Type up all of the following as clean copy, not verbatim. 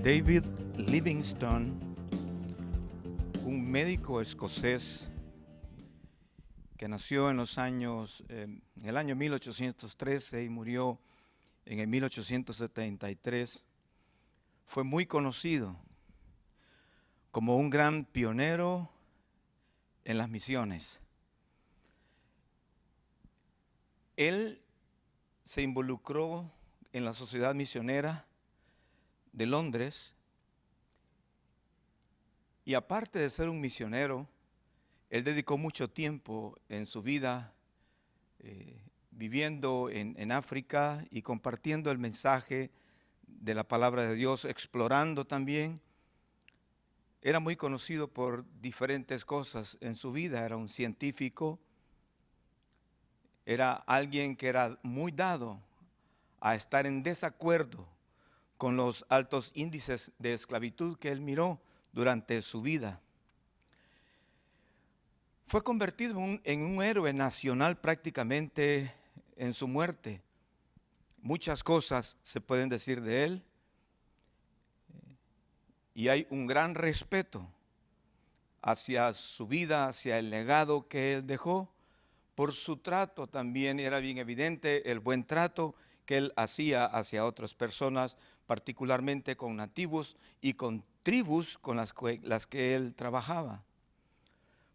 David Livingstone, un médico escocés que nació en el año 1813 y murió en el 1873, fue muy conocido como un gran pionero en las misiones. Él se involucró en la Sociedad Misionera de Londres y aparte de ser un misionero, él dedicó mucho tiempo en su vida viviendo en África y compartiendo el mensaje de la palabra de Dios, explorando también. Era muy conocido por diferentes cosas en su vida. Era un científico, era alguien que era muy dado a estar en desacuerdo con los altos índices de esclavitud que él miró durante su vida. Fue convertido en un héroe nacional prácticamente en su muerte. Muchas cosas se pueden decir de él y hay un gran respeto hacia su vida, hacia el legado que él dejó. Por su trato también era bien evidente el buen trato que él hacía hacia otras personas, particularmente con nativos y con tribus con las que él trabajaba.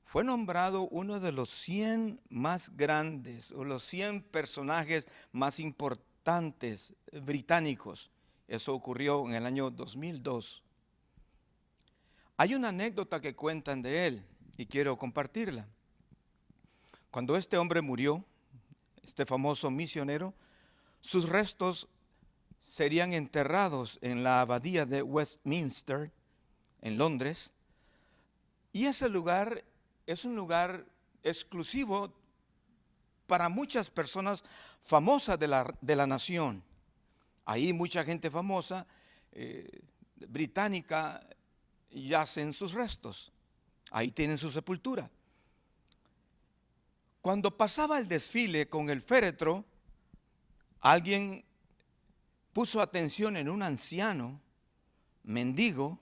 Fue nombrado uno de los 100 más grandes o los 100 personajes más importantes británicos. Eso ocurrió en el año 2002. Hay una anécdota que cuentan de él y quiero compartirla. Cuando este hombre murió, este famoso misionero, sus restos serían enterrados en la abadía de Westminster, en Londres, y ese lugar es un lugar exclusivo para muchas personas famosas de la nación. Ahí mucha gente famosa, británica, yacen sus restos. Ahí tienen su sepultura. Cuando pasaba el desfile con el féretro, alguien puso atención en un anciano, mendigo,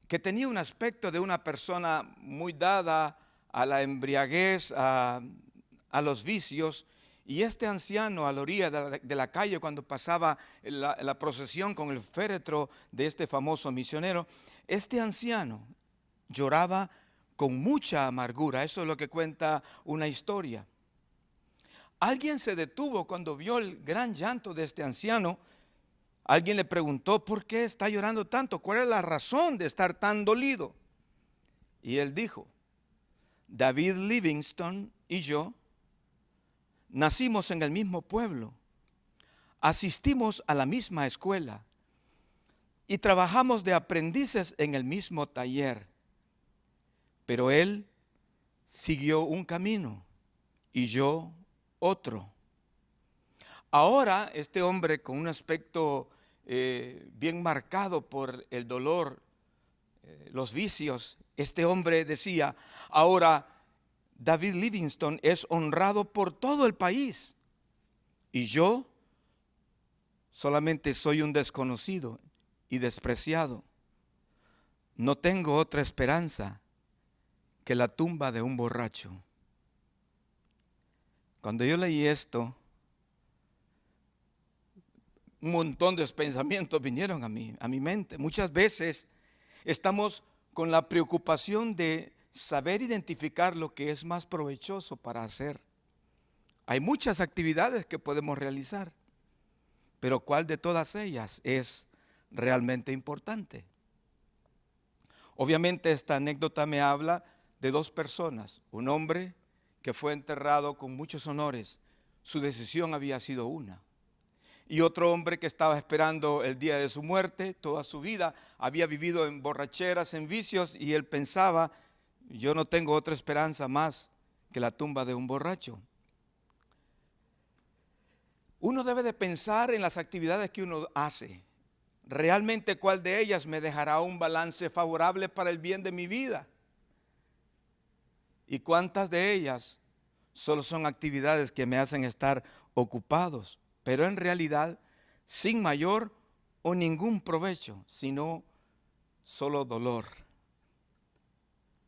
que tenía un aspecto de una persona muy dada a la embriaguez, a los vicios. Y este anciano a la orilla de la calle, cuando pasaba la procesión con el féretro de este famoso misionero, este anciano lloraba con mucha amargura. Eso es lo que cuenta una historia. Alguien se detuvo cuando vio el gran llanto de este anciano. Alguien le preguntó, ¿por qué está llorando tanto? ¿Cuál es la razón de estar tan dolido? Y él dijo, David Livingstone y yo nacimos en el mismo pueblo, asistimos a la misma escuela y trabajamos de aprendices en el mismo taller. Pero él siguió un camino y yo otro. Ahora este hombre con un aspecto bien marcado por el dolor, los vicios, este hombre decía, ahora David Livingstone es honrado por todo el país y yo solamente soy un desconocido y despreciado. No tengo otra esperanza que la tumba de un borracho. Cuando yo leí esto, un montón de pensamientos vinieron a mi mente. Muchas veces estamos con la preocupación de saber identificar lo que es más provechoso para hacer. Hay muchas actividades que podemos realizar, pero ¿cuál de todas ellas es realmente importante? Obviamente esta anécdota me habla de dos personas. Un hombre que fue enterrado con muchos honores. Su decisión había sido una. Y otro hombre que estaba esperando el día de su muerte. Toda su vida había vivido en borracheras, en vicios, y él pensaba, yo no tengo otra esperanza más que la tumba de un borracho. Uno debe de pensar en las actividades que uno hace. Realmente, ¿cuál de ellas me dejará un balance favorable para el bien de mi vida? ¿Y cuántas de ellas solo son actividades que me hacen estar ocupados, pero en realidad sin mayor o ningún provecho, sino solo dolor.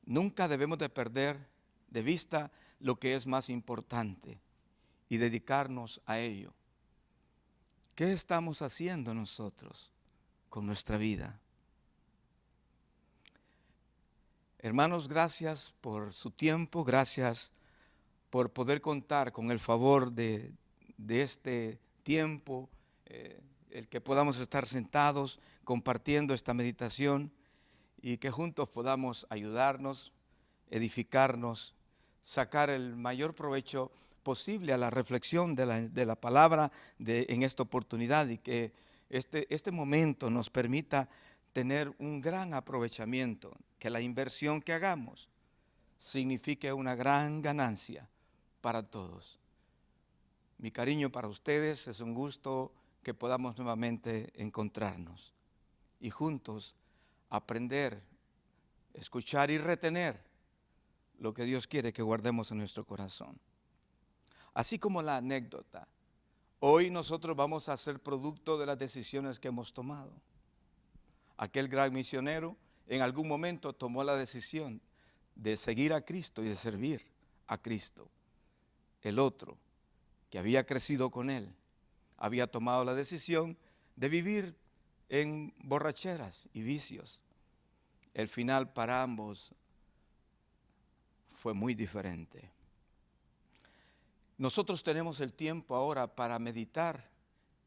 Nunca debemos de perder de vista lo que es más importante y dedicarnos a ello. ¿Qué estamos haciendo nosotros con nuestra vida? Hermanos, gracias por su tiempo, gracias por poder contar con el favor de este tiempo, el que podamos estar sentados compartiendo esta meditación y que juntos podamos ayudarnos, edificarnos, sacar el mayor provecho posible a la reflexión de la palabra en esta oportunidad, y que este momento nos permita tener un gran aprovechamiento, que la inversión que hagamos signifique una gran ganancia para todos. Mi cariño para ustedes, es un gusto que podamos nuevamente encontrarnos y juntos aprender, escuchar y retener lo que Dios quiere que guardemos en nuestro corazón. Así como la anécdota, hoy nosotros vamos a ser producto de las decisiones que hemos tomado. Aquel gran misionero en algún momento tomó la decisión de seguir a Cristo y de servir a Cristo. El otro, que había crecido con él, había tomado la decisión de vivir en borracheras y vicios. El final para ambos fue muy diferente. Nosotros tenemos el tiempo ahora para meditar,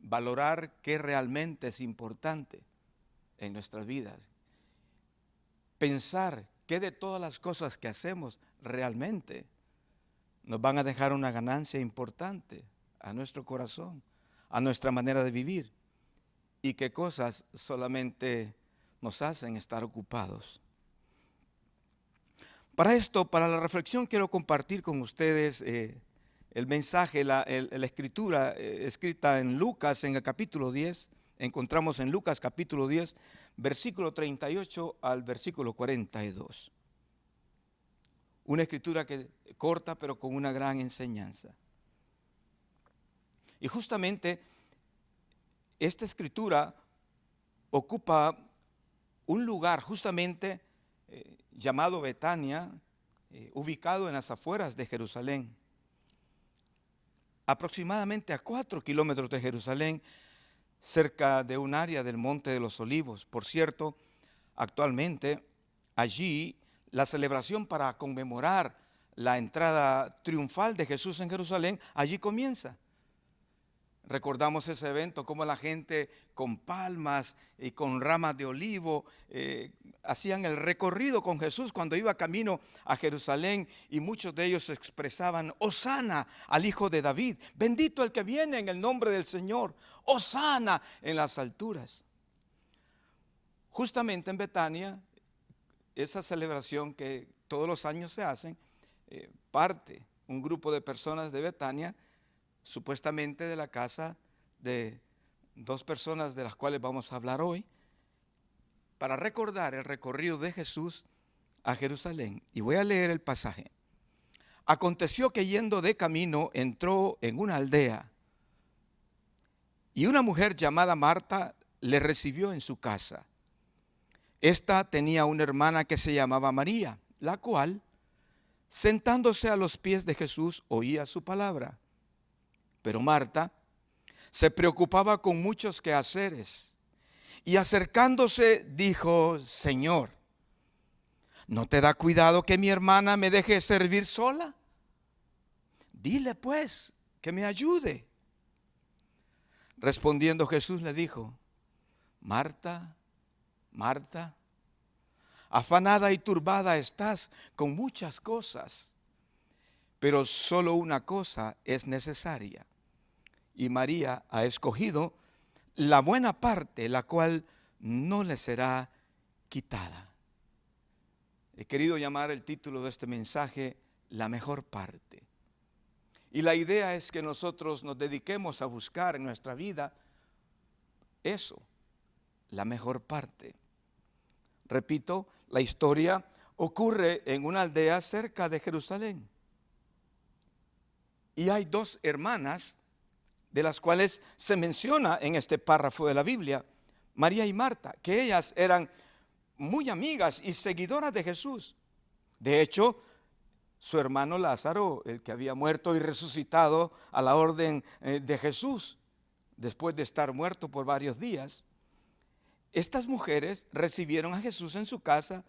valorar qué realmente es importante en nuestras vidas. Pensar qué de todas las cosas que hacemos realmente nos van a dejar una ganancia importante a nuestro corazón, a nuestra manera de vivir, y qué cosas solamente nos hacen estar ocupados. Para esto, para la reflexión, quiero compartir con ustedes el mensaje, la escritura escrita en Lucas, en el capítulo 10. Encontramos en Lucas capítulo 10, versículo 38 al versículo 42. Una escritura corta, pero con una gran enseñanza. Y justamente esta escritura ocupa un lugar justamente llamado Betania, ubicado en las afueras de Jerusalén, aproximadamente a 4 kilómetros de Jerusalén, cerca de un área del Monte de los Olivos. Por cierto, actualmente allí la celebración para conmemorar la entrada triunfal de Jesús en Jerusalén, allí comienza. Recordamos ese evento, cómo la gente con palmas y con ramas de olivo hacían el recorrido con Jesús cuando iba camino a Jerusalén, y muchos de ellos expresaban: Hosana al Hijo de David, bendito el que viene en el nombre del Señor, Hosana en las alturas. Justamente en Betania, esa celebración que todos los años se hacen, parte un grupo de personas de Betania, supuestamente de la casa de 2 personas de las cuales vamos a hablar hoy, para recordar el recorrido de Jesús a Jerusalén. Y voy a leer el pasaje. Aconteció que yendo de camino entró en una aldea, y una mujer llamada Marta le recibió en su casa. Esta tenía una hermana que se llamaba María, la cual, sentándose a los pies de Jesús, oía su palabra. Pero Marta se preocupaba con muchos quehaceres, y acercándose dijo: Señor, ¿no te da cuidado que mi hermana me deje servir sola? Dile pues que me ayude. Respondiendo Jesús le dijo: Marta, Marta, afanada y turbada estás con muchas cosas, pero solo una cosa es necesaria. Y María ha escogido la buena parte, la cual no le será quitada. He querido llamar el título de este mensaje La mejor parte. Y la idea es que nosotros nos dediquemos a buscar en nuestra vida eso, la mejor parte. Repito, la historia ocurre en una aldea cerca de Jerusalén. Y hay 2 hermanas de las cuales se menciona en este párrafo de la Biblia, María y Marta, que ellas eran muy amigas y seguidoras de Jesús. De hecho, su hermano Lázaro, el que había muerto y resucitado a la orden de Jesús, después de estar muerto por varios días, estas mujeres recibieron a Jesús en su casa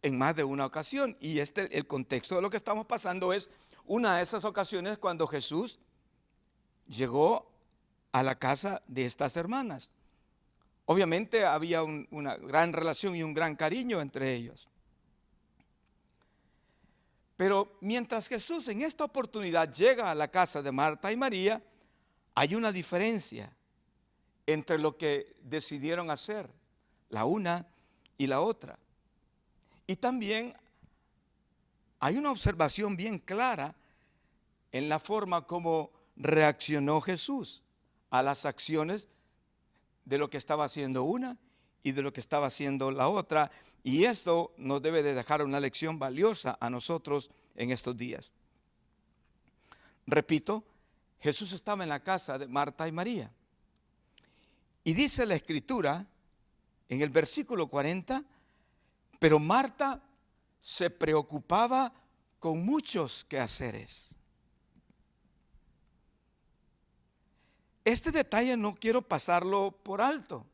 en más de una ocasión. Y el contexto de lo que estamos pasando es una de esas ocasiones cuando Jesús llegó a la casa de estas hermanas. Obviamente había una gran relación y un gran cariño entre ellos. Pero mientras Jesús en esta oportunidad llega a la casa de Marta y María, hay una diferencia entre lo que decidieron hacer, la una y la otra. Y también hay una observación bien clara en la forma como reaccionó Jesús a las acciones de lo que estaba haciendo una y de lo que estaba haciendo la otra. Y esto nos debe de dejar una lección valiosa a nosotros en estos días. Repito, Jesús estaba en la casa de Marta y María. Y dice la Escritura en el versículo 40, pero Marta se preocupaba con muchos quehaceres. Este detalle no quiero pasarlo por alto.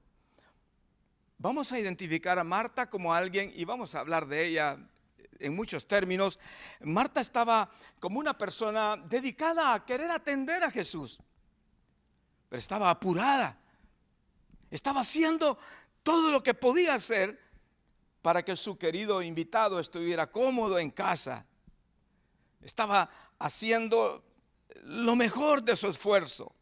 Vamos a identificar a Marta como alguien y vamos a hablar de ella en muchos términos. Marta estaba como una persona dedicada a querer atender a Jesús, pero estaba apurada. Estaba haciendo todo lo que podía hacer para que su querido invitado estuviera cómodo en casa. Estaba haciendo lo mejor de su esfuerzo.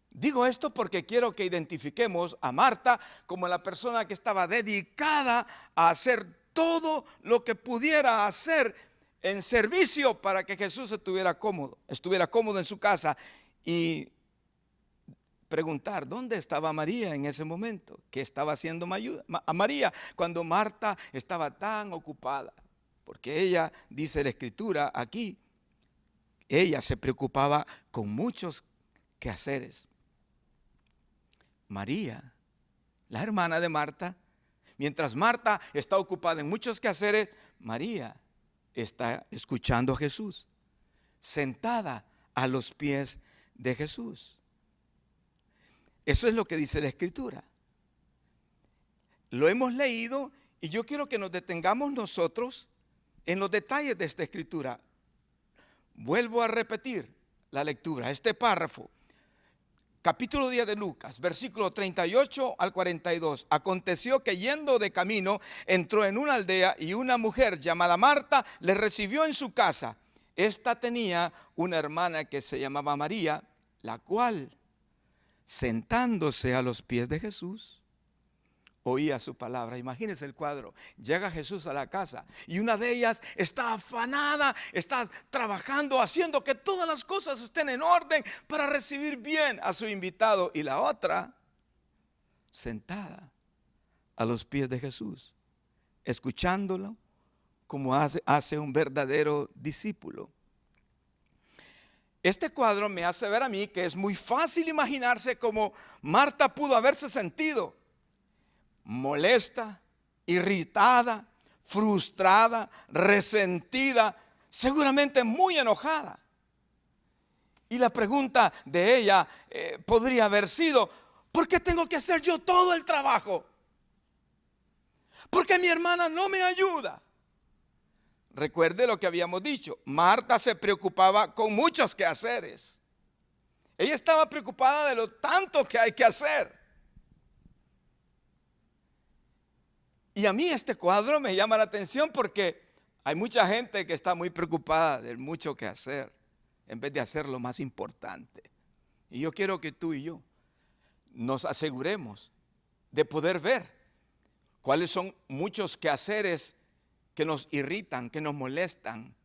Digo esto porque quiero que identifiquemos a Marta como la persona que estaba dedicada a hacer todo lo que pudiera hacer en servicio para que Jesús estuviera cómodo en su casa. Y preguntar, ¿dónde estaba María en ese momento? ¿Qué estaba haciendo a María cuando Marta estaba tan ocupada? Porque ella, dice la Escritura aquí, ella se preocupaba con muchos quehaceres. María, la hermana de Marta, mientras Marta está ocupada en muchos quehaceres, María está escuchando a Jesús, sentada a los pies de Jesús. Eso es lo que dice la Escritura. Lo hemos leído y yo quiero que nos detengamos nosotros en los detalles de esta Escritura. Vuelvo a repetir la lectura, este párrafo. Capítulo 10 de Lucas, versículo 38 al 42. Aconteció que yendo de camino, entró en una aldea y una mujer llamada Marta le recibió en su casa. Esta tenía una hermana que se llamaba María, la cual, sentándose a los pies de Jesús, oía su palabra. Imagínense el cuadro. Llega Jesús a la casa y una de ellas está afanada, está trabajando, haciendo que todas las cosas estén en orden para recibir bien a su invitado. Y la otra, sentada a los pies de Jesús, escuchándolo como hace un verdadero discípulo. Este cuadro me hace ver a mí que es muy fácil imaginarse cómo Marta pudo haberse sentido molesta, irritada, frustrada, resentida, seguramente muy enojada. Y la pregunta de ella podría haber sido: ¿por qué tengo que hacer yo todo el trabajo? ¿Por qué mi hermana no me ayuda? Recuerde lo que habíamos dicho. Marta se preocupaba con muchos quehaceres. Ella estaba preocupada de lo tanto que hay que hacer. Y a mí este cuadro me llama la atención porque hay mucha gente que está muy preocupada del mucho que hacer en vez de hacer lo más importante. Y yo quiero que tú y yo nos aseguremos de poder ver cuáles son muchos quehaceres que nos irritan, que nos molestan.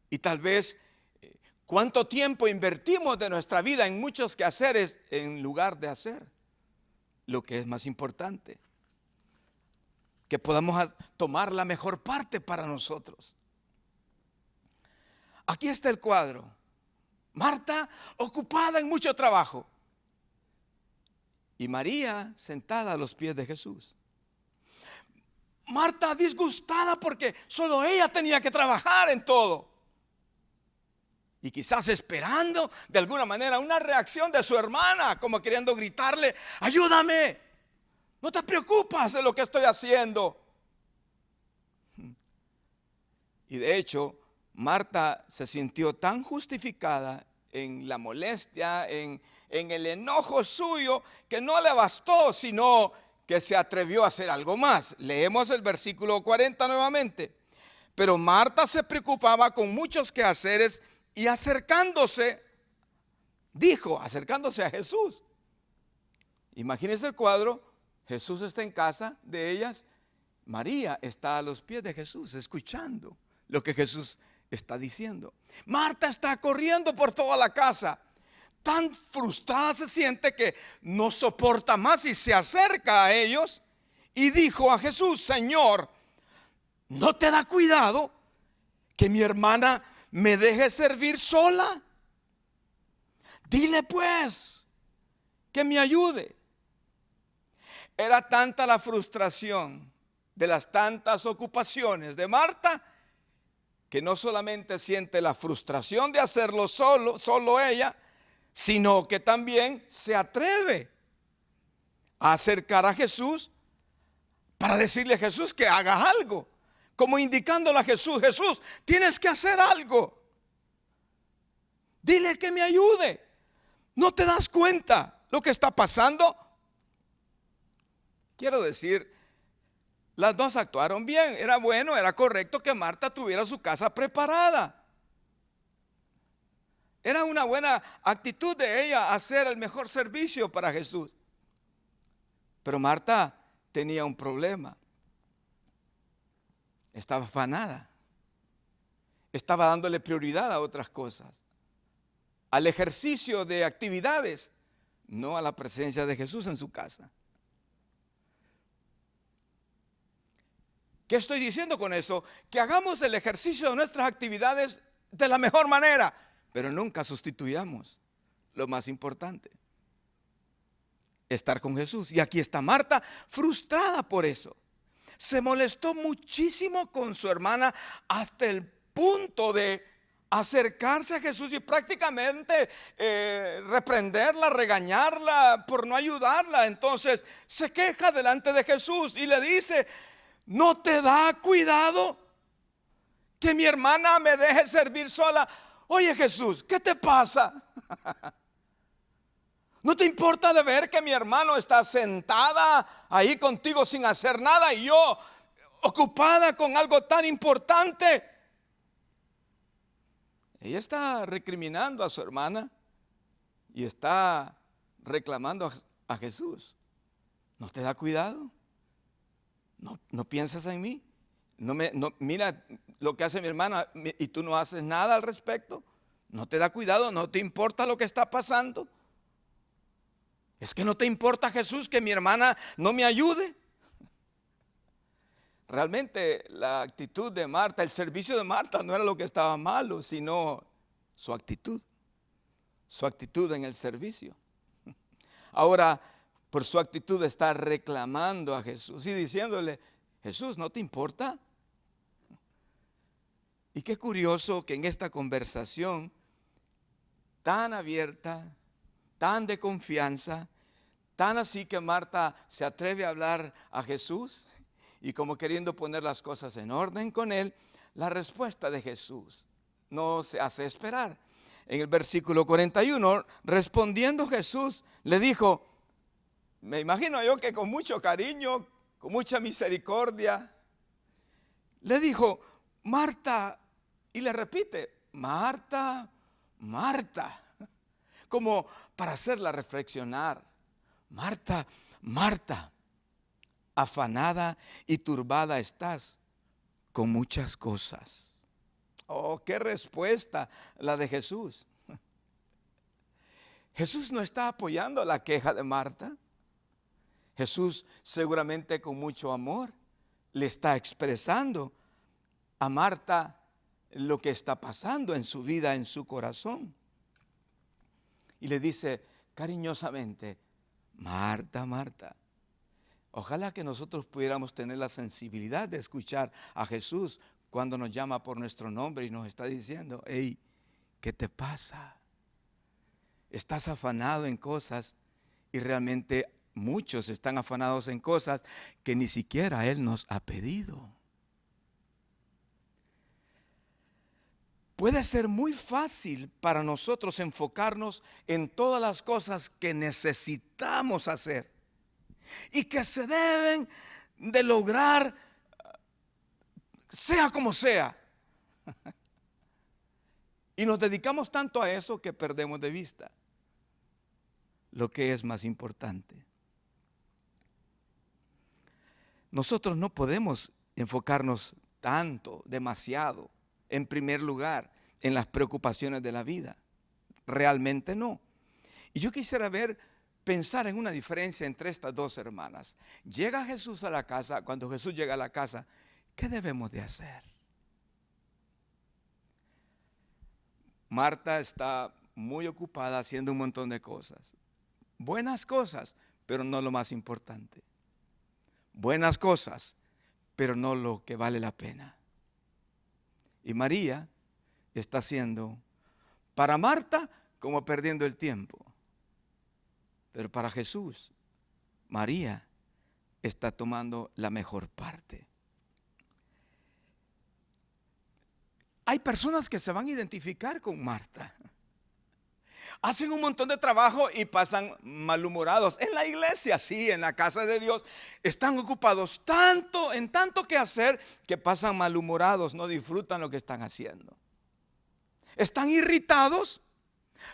Y tal vez cuánto tiempo invertimos de nuestra vida en muchos quehaceres en lugar de hacer lo que es más importante. Que podamos tomar la mejor parte para nosotros. Aquí está el cuadro. Marta ocupada en mucho trabajo. Y María sentada a los pies de Jesús. Marta disgustada porque solo ella tenía que trabajar en todo. Y quizás esperando de alguna manera una reacción de su hermana, como queriendo gritarle: ayúdame, no te preocupas de lo que estoy haciendo. Y de hecho, Marta se sintió tan justificada en la molestia, en el enojo suyo, que no le bastó, sino que se atrevió a hacer algo más. Leemos el versículo 40 nuevamente. Pero Marta se preocupaba con muchos quehaceres y acercándose a Jesús. Imagínense el cuadro: Jesús está en casa de ellas, María está a los pies de Jesús escuchando lo que Jesús está diciendo. Marta está corriendo por toda la casa, tan frustrada se siente que no soporta más y se acerca a ellos y dijo a Jesús: Señor, ¿no te da cuidado que mi hermana me deje servir sola? Dile pues que me ayude. Era tanta la frustración de las tantas ocupaciones de Marta, que no solamente siente la frustración de hacerlo solo ella, sino que también se atreve a acercar a Jesús para decirle a Jesús que haga algo, como indicándole a Jesús: Jesús, tienes que hacer algo. Dile que me ayude. ¿No te das cuenta lo que está pasando? Quiero decir, las dos actuaron bien. Era bueno, era correcto que Marta tuviera su casa preparada. Era una buena actitud de ella hacer el mejor servicio para Jesús. Pero Marta tenía un problema. Estaba afanada. Estaba dándole prioridad a otras cosas, al ejercicio de actividades, no a la presencia de Jesús en su casa. ¿Qué estoy diciendo con eso? Que hagamos el ejercicio de nuestras actividades de la mejor manera, pero nunca sustituyamos lo más importante: estar con Jesús. Y aquí está Marta, frustrada por eso. Se molestó muchísimo con su hermana hasta el punto de acercarse a Jesús y prácticamente reprenderla, regañarla por no ayudarla. Entonces se queja delante de Jesús y le dice: ¿no te da cuidado que mi hermana me deje servir sola? Oye, Jesús, ¿qué te pasa? ¿No te importa de ver que mi hermano está sentada ahí contigo sin hacer nada y yo ocupada con algo tan importante? Ella está recriminando a su hermana y está reclamando a Jesús. ¿No te da cuidado? ¿No piensas en mí? Mira lo que hace mi hermana y tú no haces nada al respecto. ¿No te da cuidado? ¿No te importa lo que está pasando? ¿Es que no te importa, Jesús, que mi hermana no me ayude? Realmente la actitud de Marta, el servicio de Marta no era lo que estaba malo, sino su actitud en el servicio. Ahora, por su actitud está reclamando a Jesús y diciéndole: Jesús, ¿no te importa? Y qué curioso que en esta conversación tan abierta, tan de confianza, tan así que Marta se atreve a hablar a Jesús y como queriendo poner las cosas en orden con él, la respuesta de Jesús no se hace esperar. En el versículo 41, respondiendo Jesús, le dijo, me imagino yo que con mucho cariño, con mucha misericordia, le dijo: Marta, y le repite: Marta, Marta, como para hacerla reflexionar. Marta, Marta, afanada y turbada estás con muchas cosas. Oh, qué respuesta la de Jesús. Jesús no está apoyando la queja de Marta. Jesús seguramente con mucho amor le está expresando a Marta lo que está pasando en su vida, en su corazón. y le dice cariñosamente: Marta, Marta. Ojalá que nosotros pudiéramos tener la sensibilidad de escuchar a Jesús cuando nos llama por nuestro nombre y nos está diciendo: hey, ¿qué te pasa? Estás afanado en cosas, y realmente muchos están afanados en cosas que ni siquiera Él nos ha pedido. Puede ser muy fácil para nosotros enfocarnos en todas las cosas que necesitamos hacer y que se deben de lograr, sea como sea. Y nos dedicamos tanto a eso que perdemos de vista lo que es más importante. Nosotros no podemos enfocarnos tanto, demasiado, en primer lugar, en las preocupaciones de la vida. Realmente no. Y yo quisiera pensar en una diferencia entre estas dos hermanas. Llega Jesús a la casa. Cuando Jesús llega a la casa, ¿qué debemos de hacer? Marta está muy ocupada haciendo un montón de cosas. Buenas cosas, pero no lo más importante. Buenas cosas, pero no lo que vale la pena. Y María está haciendo, para Marta, como perdiendo el tiempo. Pero para Jesús, María está tomando la mejor parte. Hay personas que se van a identificar con Marta. Hacen un montón de trabajo y pasan malhumorados. En la iglesia, sí, en la casa de Dios, están ocupados en tanto que hacer, que pasan malhumorados, no disfrutan lo que están haciendo. Están irritados,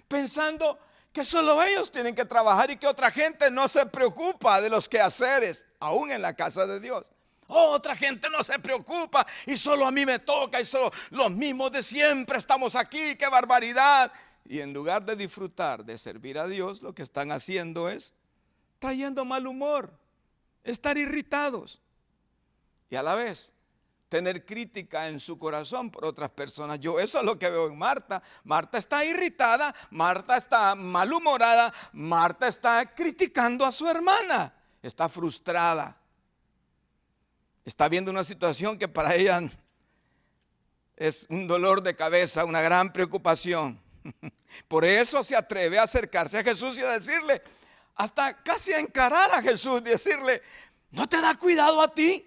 pensando que solo ellos tienen que trabajar y que otra gente no se preocupa de los quehaceres, aún en la casa de Dios. Otra gente no se preocupa y solo a mí me toca y solo los mismos de siempre estamos aquí, qué barbaridad. Y en lugar de disfrutar de servir a Dios, lo que están haciendo es trayendo mal humor, estar irritados y a la vez tener crítica en su corazón por otras personas. Eso es lo que veo en Marta. Marta está irritada, Marta está malhumorada, Marta está criticando a su hermana, está frustrada, está viendo una situación que para ella es un dolor de cabeza, una gran preocupación. Por eso se atreve a acercarse a Jesús y a decirle, hasta casi a encarar a Jesús, decirle: ¿no te da cuidado a ti?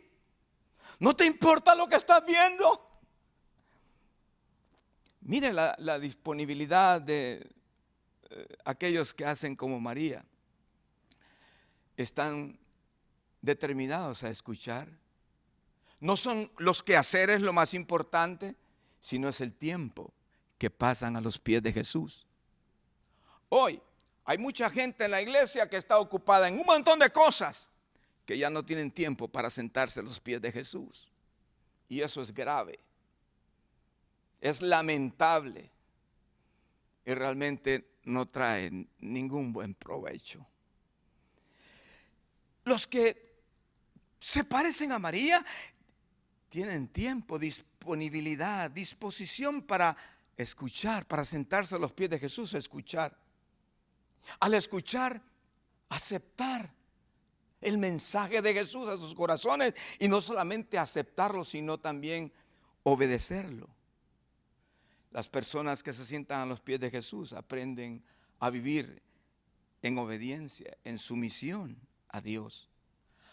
¿No te importa lo que estás viendo? Miren la disponibilidad de aquellos que hacen como María. Están determinados a escuchar. No son los quehaceres lo más importante, sino es el tiempo que pasan a los pies de Jesús. Hoy hay mucha gente en la iglesia que está ocupada en un montón de cosas que ya no tienen tiempo para sentarse a los pies de Jesús. Y eso es grave. Es lamentable. Y realmente no trae ningún buen provecho. Los que se parecen a María tienen tiempo, disponibilidad, disposición para escuchar, para sentarse a los pies de Jesús a escuchar. Al escuchar, aceptar el mensaje de Jesús a sus corazones y no solamente aceptarlo, sino también obedecerlo. Las personas que se sientan a los pies de Jesús aprenden a vivir en obediencia, en sumisión a Dios.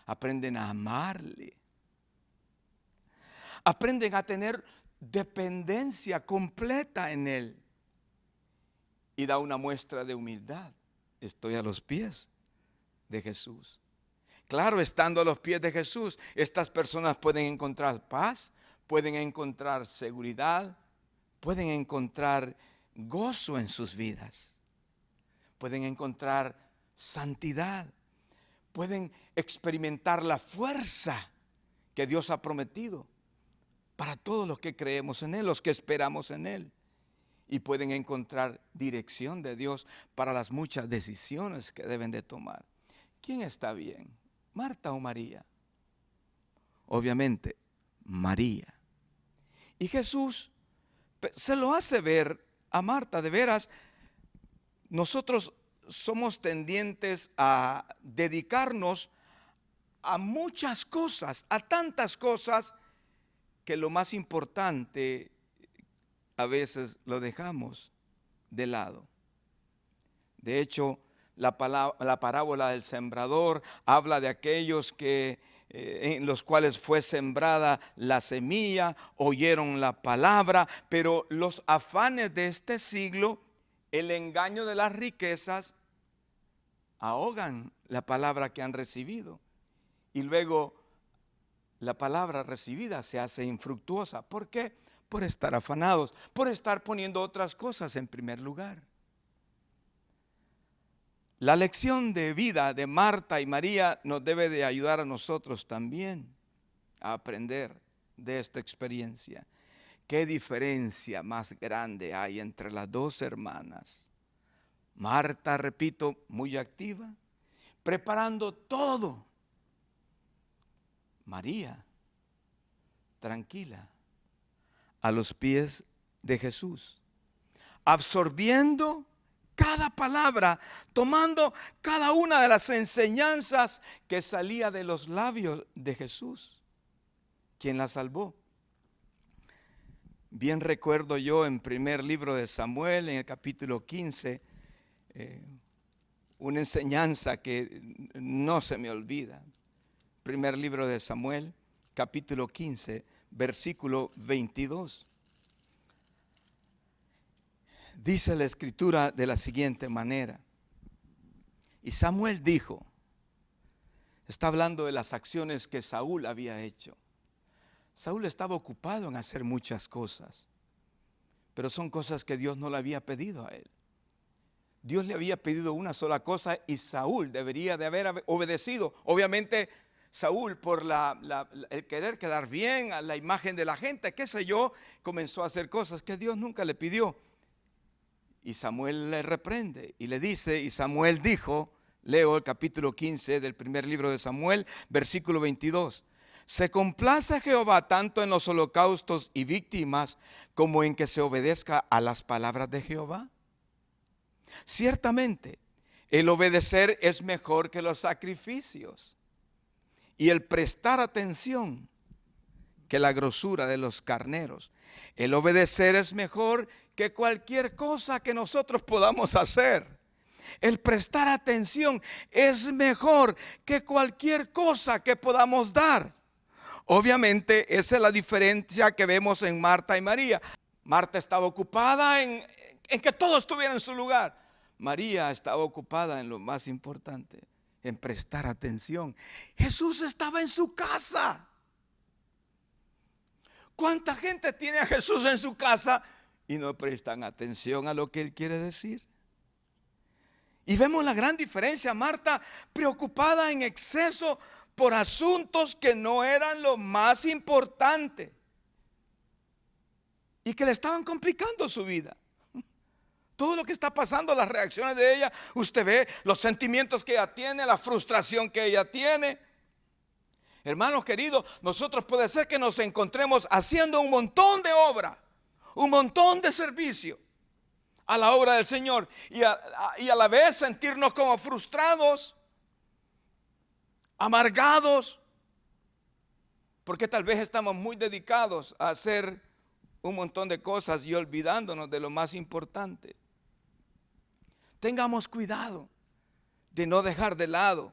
Aprenden a amarle. Aprenden a tener dependencia completa en Él. Y da una muestra de humildad. Estoy a los pies de Jesús. Claro, estando a los pies de Jesús, estas personas pueden encontrar paz, pueden encontrar seguridad, pueden encontrar gozo en sus vidas, pueden encontrar santidad, pueden experimentar la fuerza que Dios ha prometido para todos los que creemos en Él, los que esperamos en Él. Y pueden encontrar dirección de Dios para las muchas decisiones que deben de tomar. ¿Quién está bien? ¿Marta o María? Obviamente, María. Y Jesús se lo hace ver a Marta, de veras, nosotros somos tendientes a dedicarnos a muchas cosas, a tantas cosas, que lo más importante a veces lo dejamos de lado. De hecho, la parábola del sembrador habla de aquellos que en los cuales fue sembrada la semilla, oyeron la palabra, pero los afanes de este siglo, el engaño de las riquezas, ahogan la palabra que han recibido. Y luego la palabra recibida se hace infructuosa. ¿Por qué? Por estar afanados, por estar poniendo otras cosas en primer lugar. La lección de vida de Marta y María nos debe de ayudar a nosotros también a aprender de esta experiencia. ¿Qué diferencia más grande hay entre las dos hermanas? Marta, repito, muy activa, preparando todo. María, tranquila, a los pies de Jesús, absorbiendo cada palabra, tomando cada una de las enseñanzas que salía de los labios de Jesús, quien la salvó. Bien recuerdo yo en primer libro de Samuel, en el capítulo 15, una enseñanza que no se me olvida. Primer libro de Samuel, capítulo 15, versículo 22. Dice la escritura de la siguiente manera: y Samuel dijo, está hablando de las acciones que Saúl había hecho. Saúl estaba ocupado en hacer muchas cosas, pero son cosas que Dios no le había pedido a él. Dios le había pedido una sola cosa y Saúl debería de haber obedecido. Obviamente Saúl, por el querer quedar bien a la imagen de la gente, qué sé yo, comenzó a hacer cosas que Dios nunca le pidió. Y Samuel le reprende y le dice, y Samuel dijo, leo el capítulo 15 del primer libro de Samuel, versículo 22. Se complace Jehová tanto en los holocaustos y víctimas como en que se obedezca a las palabras de Jehová. Ciertamente, el obedecer es mejor que los sacrificios y el prestar atención que la grosura de los carneros. El obedecer es mejor que cualquier cosa que nosotros podamos hacer. El prestar atención es mejor que cualquier cosa que podamos dar. Obviamente esa es la diferencia que vemos en Marta y María. Marta estaba ocupada en que todo estuviera en su lugar. María estaba ocupada en lo más importante, en prestar atención. Jesús estaba en su casa. ¿Cuánta gente tiene a Jesús en su casa y no prestan atención a lo que Él quiere decir? Y vemos la gran diferencia. Marta preocupada en exceso por asuntos que no eran lo más importante y que le estaban complicando su vida. Todo lo que está pasando, las reacciones de ella, usted ve los sentimientos que ella tiene, la frustración que ella tiene. Hermanos queridos, nosotros puede ser que nos encontremos haciendo un montón de obra, un montón de servicio a la obra del Señor y a la vez sentirnos como frustrados, amargados, porque tal vez estamos muy dedicados a hacer un montón de cosas y olvidándonos de lo más importante. Tengamos cuidado de no dejar de lado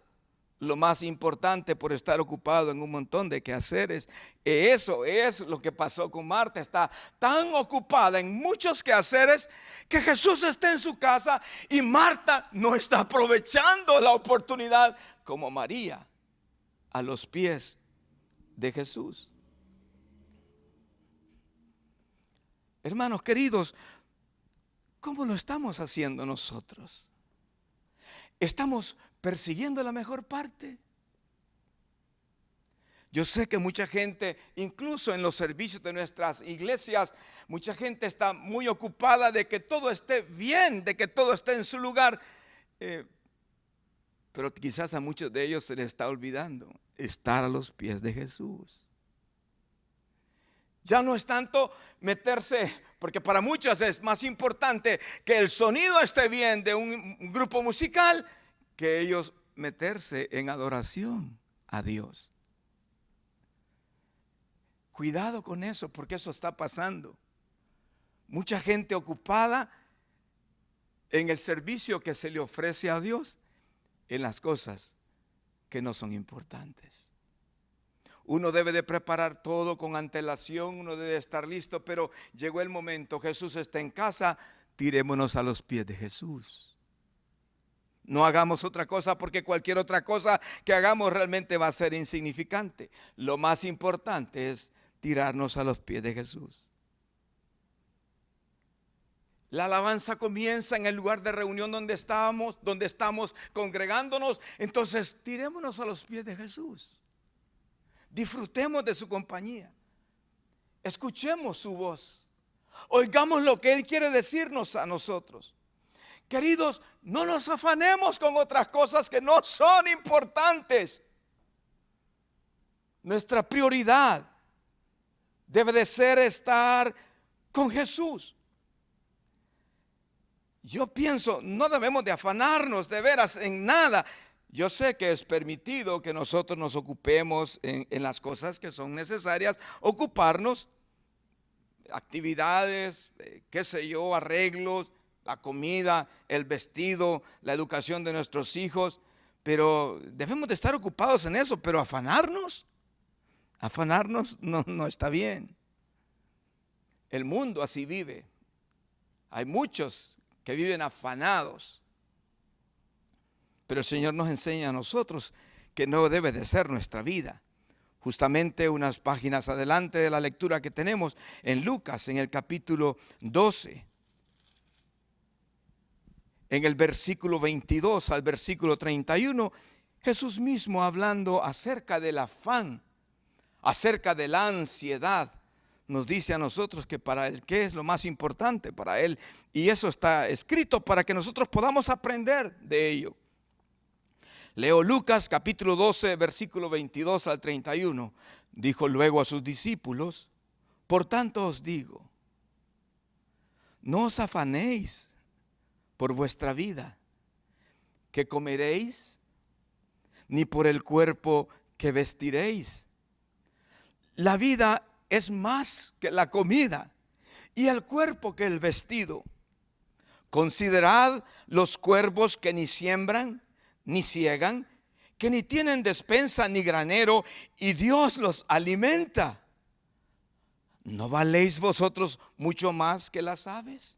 lo más importante por estar ocupado en un montón de quehaceres. Eso es lo que pasó con Marta. Está tan ocupada en muchos quehaceres que Jesús está en su casa y Marta no está aprovechando la oportunidad como María a los pies de Jesús. Hermanos queridos, ¿cómo lo estamos haciendo nosotros? ¿Estamos persiguiendo la mejor parte? Yo sé que mucha gente, incluso en los servicios de nuestras iglesias, mucha gente está muy ocupada de que todo esté bien, de que todo esté en su lugar. Pero quizás a muchos de ellos se les está olvidando estar a los pies de Jesús. Ya no es tanto meterse, porque para muchos es más importante que el sonido esté bien de un grupo musical que ellos meterse en adoración a Dios. Cuidado con eso, porque eso está pasando. Mucha gente ocupada en el servicio que se le ofrece a Dios, en las cosas que no son importantes. Uno debe de preparar todo con antelación, uno debe estar listo, pero llegó el momento, Jesús está en casa, tirémonos a los pies de Jesús. No hagamos otra cosa, porque cualquier otra cosa que hagamos realmente va a ser insignificante. Lo más importante es tirarnos a los pies de Jesús. La alabanza comienza en el lugar de reunión donde estamos congregándonos. Entonces tirémonos a los pies de Jesús. Disfrutemos de su compañía. Escuchemos su voz. Oigamos lo que Él quiere decirnos a nosotros. Queridos, no nos afanemos con otras cosas que no son importantes. Nuestra prioridad debe de ser estar con Jesús. Yo pienso, no debemos de afanarnos de veras en nada. Yo sé que es permitido que nosotros nos ocupemos en las cosas que son necesarias, ocuparnos, actividades, qué sé yo, arreglos, la comida, el vestido, la educación de nuestros hijos, pero debemos de estar ocupados en eso, pero afanarnos no está bien. El mundo así vive. Hay muchos que viven afanados. Pero el Señor nos enseña a nosotros que no debe de ser nuestra vida. Justamente unas páginas adelante de la lectura que tenemos en Lucas, en el capítulo 12, en el versículo 22 al versículo 31, Jesús mismo hablando acerca del afán, acerca de la ansiedad, nos dice a nosotros que para Él, ¿qué es lo más importante para Él? Y eso está escrito para que nosotros podamos aprender de ello. Leo Lucas capítulo 12, versículo 22 al 31. Dijo luego a sus discípulos: por tanto os digo, no os afanéis por vuestra vida, que comeréis, ni por el cuerpo que vestiréis. La vida es más que la comida, y el cuerpo que el vestido. Considerad los cuervos que ni siembran, ni ciegan, que ni tienen despensa ni granero, y Dios los alimenta. ¿No valéis vosotros mucho más que las aves?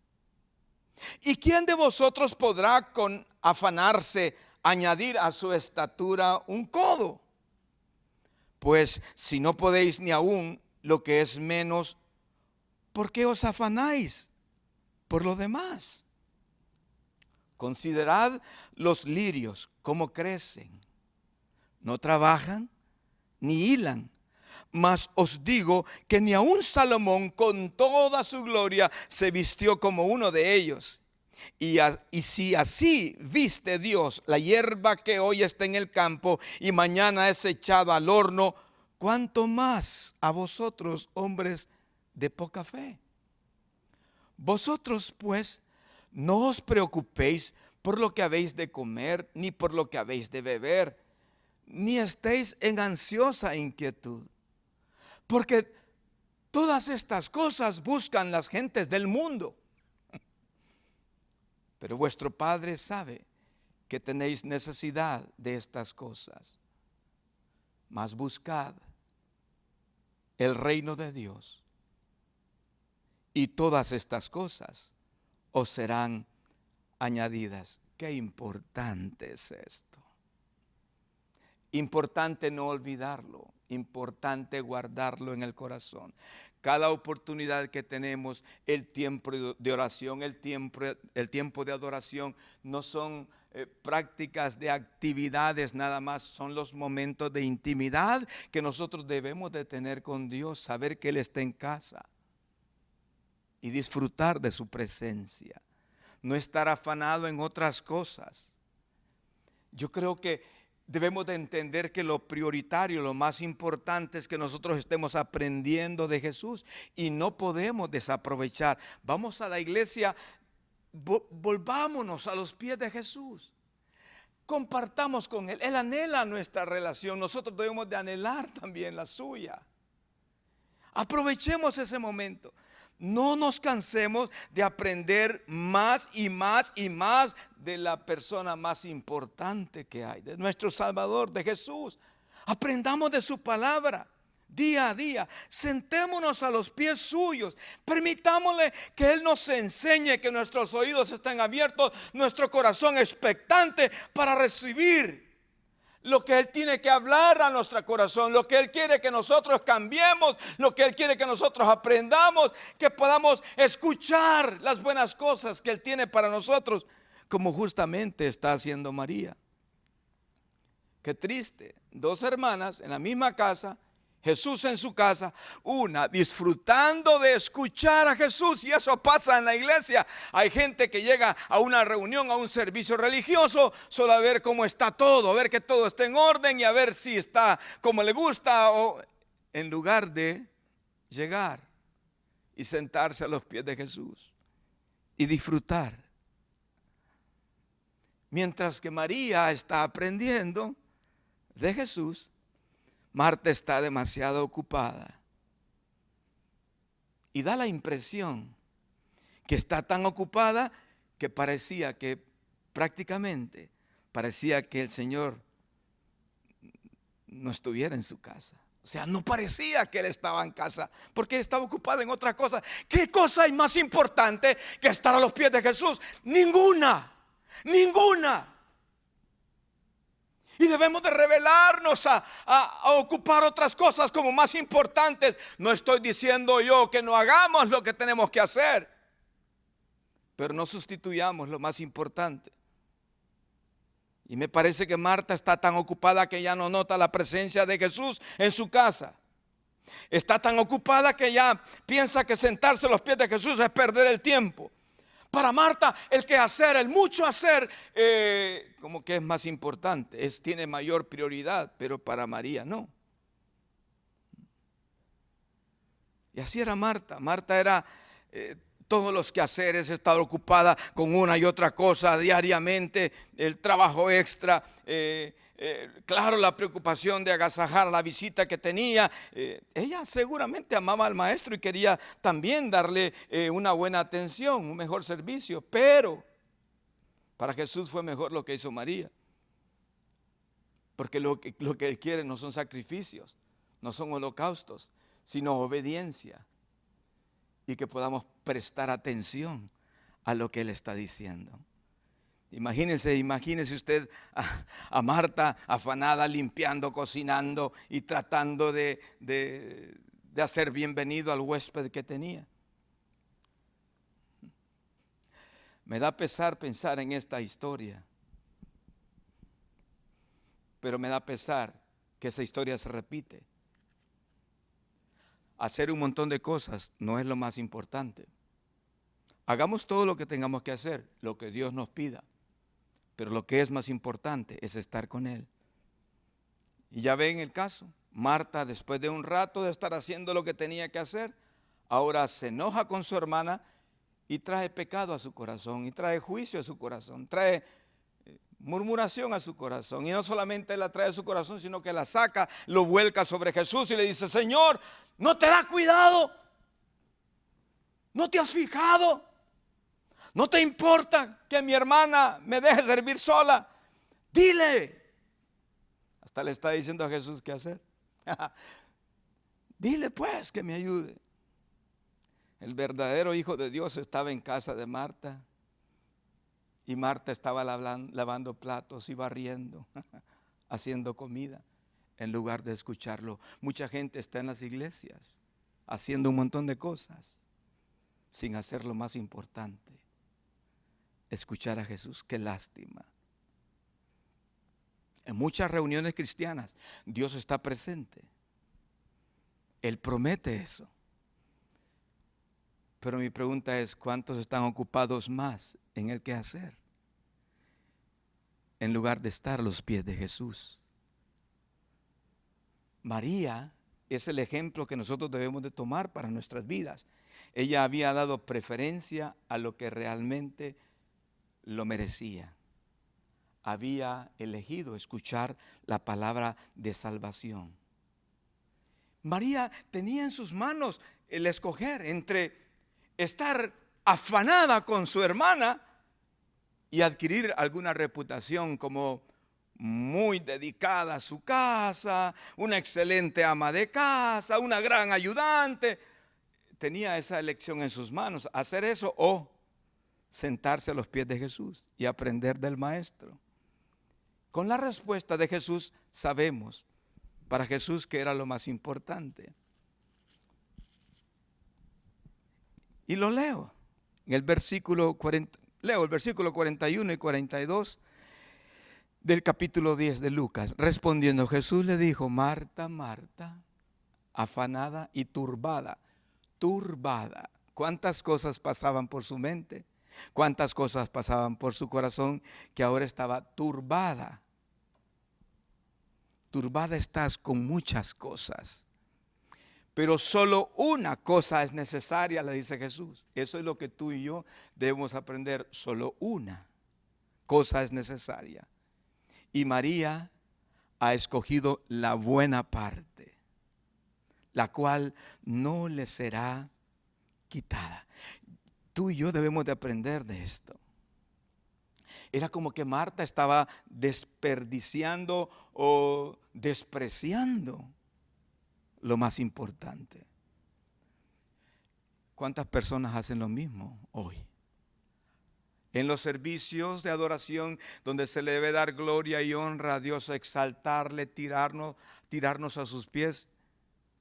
¿Y quién de vosotros podrá con afanarse añadir a su estatura un codo? Pues si no podéis ni aún lo que es menos, ¿por qué os afanáis por lo demás? Considerad los lirios, cómo crecen. No trabajan ni hilan. Mas os digo que ni aun Salomón con toda su gloria se vistió como uno de ellos. Y si así viste Dios la hierba que hoy está en el campo y mañana es echada al horno, ¿cuánto más a vosotros, hombres de poca fe? Vosotros pues no os preocupéis por lo que habéis de comer, ni por lo que habéis de beber, ni estéis en ansiosa inquietud. Porque todas estas cosas buscan las gentes del mundo. Pero vuestro Padre sabe que tenéis necesidad de estas cosas. Mas buscad el reino de Dios, y todas estas cosas os serán añadidas. Qué importante es esto. Importante no olvidarlo, importante guardarlo en el corazón. Cada oportunidad que tenemos, el tiempo de oración, el tiempo de adoración, no son prácticas de actividades nada más, son los momentos de intimidad que nosotros debemos de tener con Dios, saber que Él está en casa y disfrutar de su presencia, no estar afanado en otras cosas. Yo creo que Debemos de entender que lo prioritario, lo más importante es que nosotros estemos aprendiendo de Jesús y no podemos desaprovechar. Vamos a la iglesia, volvámonos a los pies de Jesús. Compartamos con Él. Él anhela nuestra relación. Nosotros debemos de anhelar también la suya. Aprovechemos ese momento. No nos cansemos de aprender más y más y más de la persona más importante que hay, de nuestro Salvador, de Jesús. Aprendamos de su palabra día a día. Sentémonos a los pies suyos. Permitámosle que Él nos enseñe, que nuestros oídos estén abiertos, nuestro corazón expectante para recibir lo que Él tiene que hablar a nuestro corazón, lo que Él quiere que nosotros cambiemos, lo que Él quiere que nosotros aprendamos, que podamos escuchar las buenas cosas que Él tiene para nosotros, como justamente está haciendo María. Qué triste, dos hermanas en la misma casa, Jesús en su casa, una disfrutando de escuchar a Jesús, y eso pasa en la iglesia. Hay gente que llega a una reunión, a un servicio religioso, solo a ver cómo está todo, a ver que todo esté en orden y a ver si está como le gusta, o en lugar de llegar y sentarse a los pies de Jesús y disfrutar. Mientras que María está aprendiendo de Jesús, Marta está demasiado ocupada y da la impresión que está tan ocupada que prácticamente parecía que el Señor no estuviera en su casa. O sea, no parecía que Él estaba en casa, porque Él estaba ocupado en otra cosa. ¿Qué cosa hay más importante que estar a los pies de Jesús? Ninguna, ninguna. Y debemos de revelarnos a ocupar otras cosas como más importantes. No estoy diciendo yo que no hagamos lo que tenemos que hacer, pero no sustituyamos lo más importante. Y me parece que Marta está tan ocupada que ya no nota la presencia de Jesús en su casa. Está tan ocupada que ya piensa que sentarse a los pies de Jesús es perder el tiempo. Para Marta el quehacer, el mucho hacer, como que es más importante, tiene mayor prioridad, pero para María no. Y así era Marta. Marta era todos los quehaceres, estar ocupada con una y otra cosa diariamente, el trabajo extra, claro, la preocupación de agasajar la visita que tenía. Ella seguramente amaba al maestro y quería también darle una buena atención, un mejor servicio, pero para Jesús fue mejor lo que hizo María, porque lo que Él quiere no son sacrificios, no son holocaustos, sino obediencia, y que podamos prestar atención a lo que Él está diciendo. Imagínese usted a Marta afanada, limpiando, cocinando y tratando de hacer bienvenido al huésped que tenía. Me da pesar pensar en esta historia, pero me da pesar que esa historia se repite. Hacer un montón de cosas no es lo más importante. Hagamos todo lo que tengamos que hacer, lo que Dios nos pida. Pero lo que es más importante es estar con Él. Y ya ven el caso. Marta, después de un rato de estar haciendo lo que tenía que hacer, ahora se enoja con su hermana y trae pecado a su corazón, y trae juicio a su corazón, trae murmuración a su corazón. Y no solamente la trae a su corazón, sino que la saca, lo vuelca sobre Jesús y le dice: Señor, ¿no te da cuidado? ¿No te has fijado? ¿No te importa que mi hermana me deje servir sola? Dile. Hasta le está diciendo a Jesús qué hacer. Dile pues que me ayude. El verdadero Hijo de Dios estaba en casa de Marta, y Marta estaba lavando platos y barriendo, haciendo comida, en lugar de escucharlo. Mucha gente está en las iglesias haciendo un montón de cosas sin hacer lo más importante: escuchar a Jesús. Qué lástima. En muchas reuniones cristianas Dios está presente. Él promete eso. Pero mi pregunta es: ¿cuántos están ocupados más en el quehacer? en lugar de estar a los pies de Jesús. María es el ejemplo que nosotros debemos de tomar para nuestras vidas. Ella había dado preferencia a lo que realmente lo merecía. Había elegido escuchar la palabra de salvación. María tenía en sus manos el escoger entre estar afanada con su hermana y adquirir alguna reputación como muy dedicada a su casa, una excelente ama de casa, una gran ayudante. Tenía esa elección en sus manos, hacer eso o sentarse a los pies de Jesús y aprender del Maestro. Con la respuesta de Jesús sabemos para Jesús que era lo más importante. Y lo leo en el versículo 40, leo el versículo 41 y 42 del capítulo 10 de Lucas. Respondiendo Jesús le dijo: Marta, Marta, afanada y turbada. Turbada. ¿Cuántas cosas pasaban por su mente? ¿Cuántas cosas pasaban por su corazón que ahora estaba turbada? Turbada estás con muchas cosas, pero solo una cosa es necesaria, le dice Jesús. Eso es lo que tú y yo debemos aprender. Solo una cosa es necesaria. Y María ha escogido la buena parte, la cual no le será quitada. Tú y yo debemos de aprender de esto. Era como que Marta estaba desperdiciando o despreciando lo más importante. ¿Cuántas personas hacen lo mismo hoy? En los servicios de adoración donde se le debe dar gloria y honra a Dios, exaltarle, tirarnos a sus pies.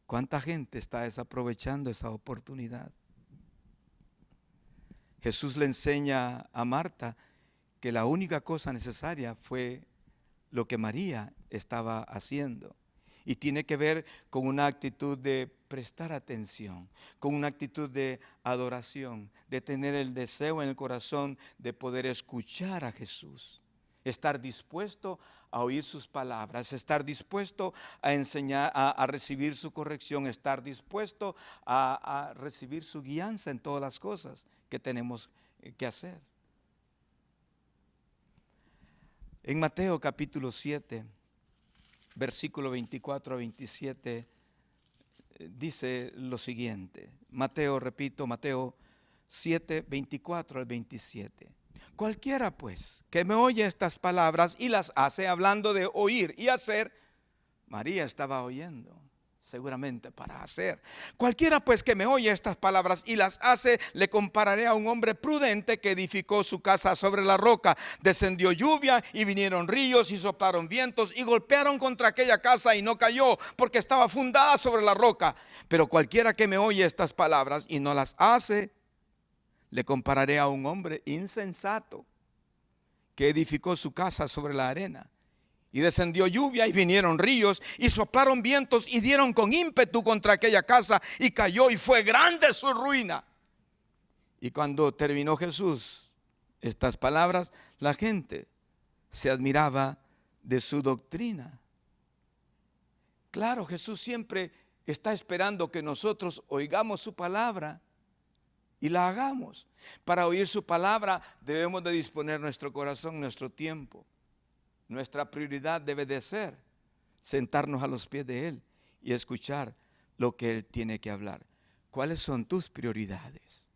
¿Cuánta gente está desaprovechando esa oportunidad? Jesús le enseña a Marta que la única cosa necesaria fue lo que María estaba haciendo. Y tiene que ver con una actitud de prestar atención, con una actitud de adoración, de tener el deseo en el corazón de poder escuchar a Jesús. Estar dispuesto a oír sus palabras, estar dispuesto a enseñar, a recibir su corrección, estar dispuesto a recibir su guianza en todas las cosas que tenemos que hacer. En Mateo capítulo 7, versículo 24 a 27, dice lo siguiente. Mateo 7, 24 al 27. Cualquiera pues que me oye estas palabras y las hace, hablando de oír y hacer, María estaba oyendo, seguramente para hacer. Cualquiera pues que me oye estas palabras y las hace, le compararé a un hombre prudente que edificó su casa sobre la roca. Descendió lluvia y vinieron ríos y soplaron vientos y golpearon contra aquella casa y no cayó, porque estaba fundada sobre la roca. Pero cualquiera que me oye estas palabras y no las hace, le compararé a un hombre insensato que edificó su casa sobre la arena. Y descendió lluvia y vinieron ríos y soplaron vientos y dieron con ímpetu contra aquella casa y cayó y fue grande su ruina. Y cuando terminó Jesús estas palabras, la gente se admiraba de su doctrina. Claro, Jesús siempre está esperando que nosotros oigamos su palabra y la hagamos. Para oír su palabra debemos de disponer nuestro corazón, nuestro tiempo. Nuestra prioridad debe de ser sentarnos a los pies de Él y escuchar lo que Él tiene que hablar. ¿Cuáles son tus prioridades?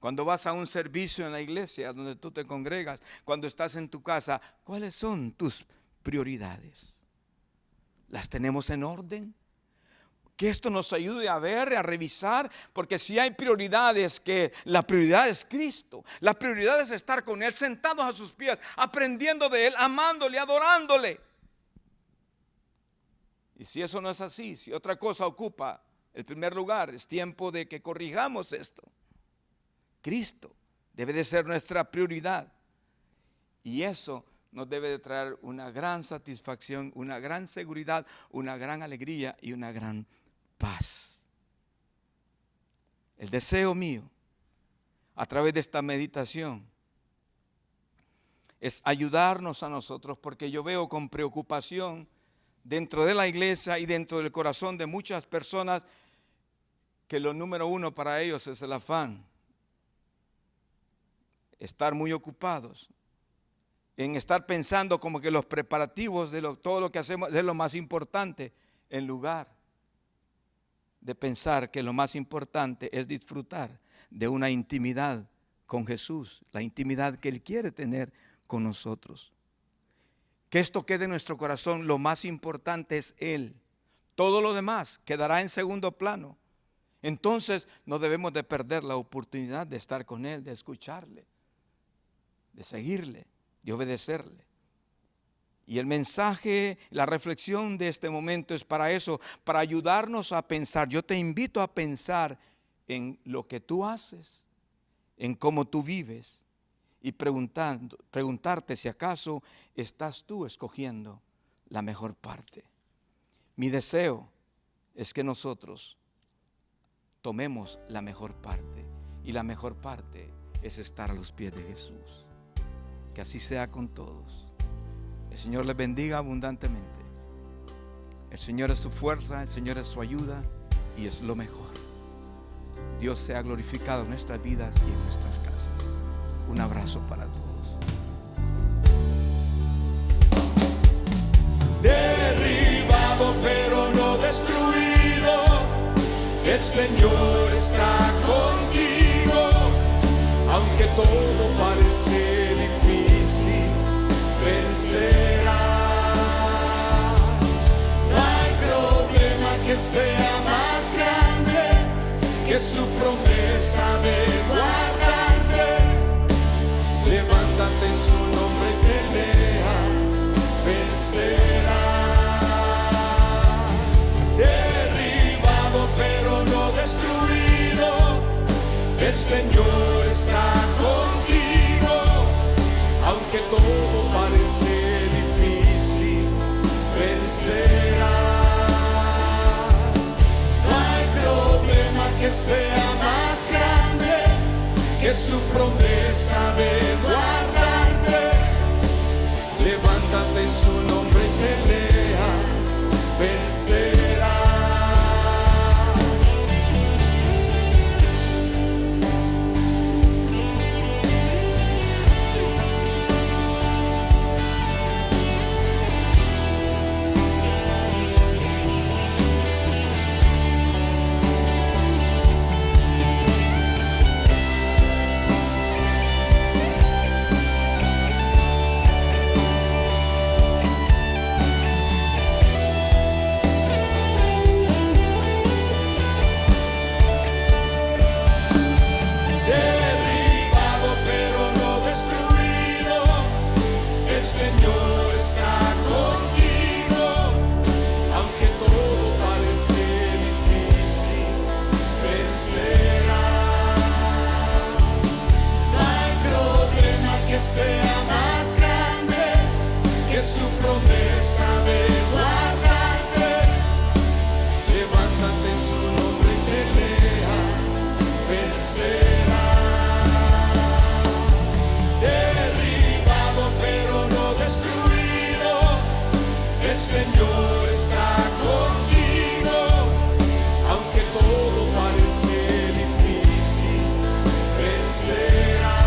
Cuando vas a un servicio en la iglesia donde tú te congregas, cuando estás en tu casa, ¿cuáles son tus prioridades? ¿Las tenemos en orden? Que esto nos ayude a ver, a revisar, porque si hay prioridades, que la prioridad es Cristo, la prioridad es estar con Él, sentados a sus pies, aprendiendo de Él, amándole, adorándole. Y si eso no es así, si otra cosa ocupa el primer lugar, es tiempo de que corrijamos esto. Cristo debe de ser nuestra prioridad, y eso nos debe de traer una gran satisfacción, una gran seguridad, una gran alegría y una gran paz. El deseo mío a través de esta meditación es ayudarnos a nosotros, porque yo veo con preocupación dentro de la iglesia y dentro del corazón de muchas personas que lo número uno para ellos es el afán. Estar muy ocupados en estar pensando como que los preparativos de todo lo que hacemos es lo más importante, en lugar de pensar que lo más importante es disfrutar de una intimidad con Jesús, la intimidad que Él quiere tener con nosotros. Que esto quede en nuestro corazón, lo más importante es Él. Todo lo demás quedará en segundo plano. Entonces no debemos de perder la oportunidad de estar con Él, de escucharle, de seguirle, de obedecerle. Y el mensaje, la reflexión de este momento es para eso, para ayudarnos a pensar. Yo te invito a pensar en lo que tú haces, en cómo tú vives y preguntarte si acaso estás tú escogiendo la mejor parte. Mi deseo es que nosotros tomemos la mejor parte, y la mejor parte es estar a los pies de Jesús. Que así sea con todos. El Señor les bendiga abundantemente. El Señor es su fuerza, el Señor es su ayuda y es lo mejor. Dios sea glorificado en nuestras vidas y en nuestras casas. Un abrazo para todos. Derribado pero no destruido, el Señor está contigo, aunque todo parece difícil, vencerás. No hay problema que sea más grande que su promesa de guardarte. Levántate en su nombre y pelea, vencerás. Derribado pero no destruido, el Señor está contigo, aunque todo parece difícil, vencerás. No hay problema que sea más grande que su promesa de guardarte. Levántate en su nombre y pelea, vencerás. Sea más grande que su promesa de guardarte. Levántate en su nombre y pelea, vencerás. Derribado pero no destruido, el Señor está contigo, aunque todo parece difícil, vencerás.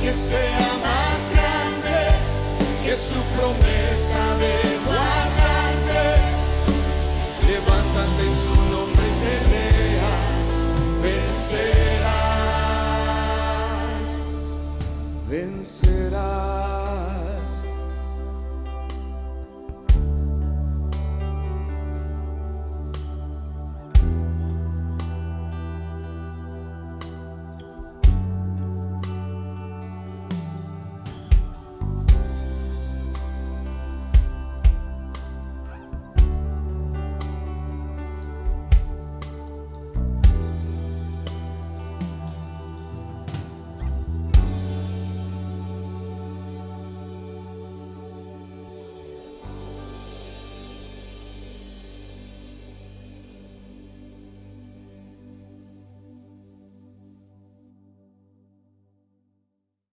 Que sea más grande que su promesa de guardarte. Levántate en su nombre y pelea, vencerás, vencerás.